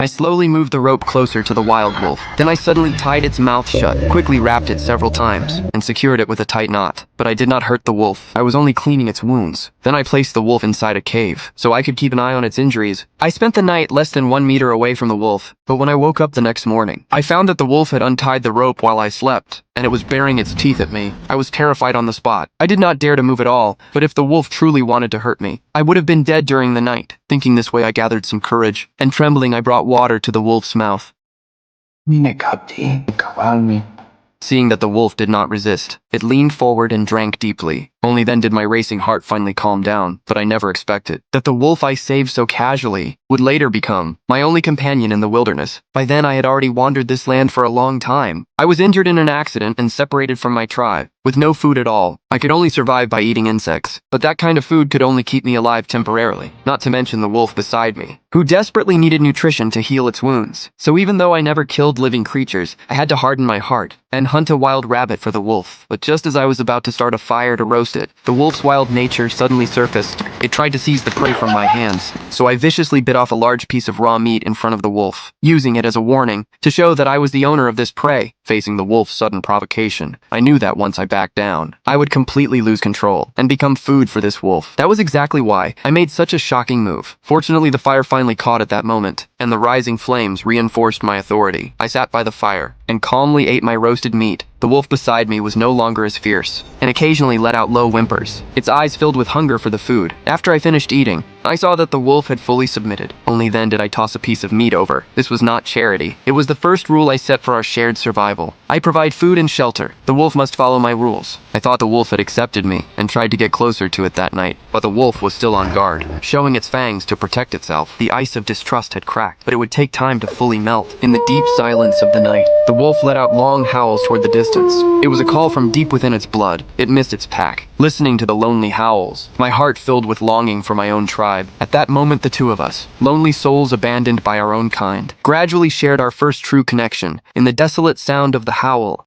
I slowly moved the rope closer to the wild wolf. Then I suddenly tied its mouth shut, quickly wrapped it several times, and secured it with a tight knot. But I did not hurt the wolf. I was only cleaning its wounds. Then I placed the wolf inside a cave, so I could keep an eye on its injuries. I spent the night less than 1 meter away from the wolf, but when I woke up the next morning, I found that the wolf had untied the rope while I slept, and it was baring its teeth at me. I was terrified on the spot. I did not dare to move at all, but if the wolf truly wanted to hurt me, I would have been dead during the night. Thinking this way, I gathered some courage, and trembling, I brought water to the wolf's mouth. Seeing that the wolf did not resist, it leaned forward and drank deeply. Only then did my racing heart finally calm down, but I never expected that the wolf I saved so casually would later become my only companion in the wilderness. By then I had already wandered this land for a long time. I was injured in an accident and separated from my tribe, with no food at all. I could only survive by eating insects, but that kind of food could only keep me alive temporarily, not to mention the wolf beside me, who desperately needed nutrition to heal its wounds. So even though I never killed living creatures, I had to harden my heart and hunt a wild rabbit for the wolf. But just as I was about to start a fire to roast it, the wolf's wild nature suddenly surfaced. It tried to seize the prey from my hands, so I viciously bit off a large piece of raw meat in front of the wolf, using it as a warning to show that I was the owner of this prey. Facing the wolf's sudden provocation, I knew that once I backed down, I would completely lose control and become food for this wolf. That was exactly why I made such a shocking move. Fortunately, the fire finally caught at that moment, and the rising flames reinforced my authority. I sat by the fire and calmly ate my roasted meat. The wolf beside me was no longer as fierce, and occasionally let out low whimpers, its eyes filled with hunger for the food. After I finished eating, I saw that the wolf had fully submitted. Only then did I toss a piece of meat over. This was not charity. It was the first rule I set for our shared survival. I provide food and shelter. The wolf must follow my rules. I thought the wolf had accepted me and tried to get closer to it that night, but the wolf was still on guard, showing its fangs to protect itself. The ice of distrust had cracked, but it would take time to fully melt. In the deep silence of the night, the wolf let out long howls toward the distance. It was a call from deep within its blood. It missed its pack. Listening to the lonely howls, my heart filled with longing for my own tribe. At that moment, the two of us, lonely souls abandoned by our own kind, gradually shared our first true connection. In the desolate sound of the howl,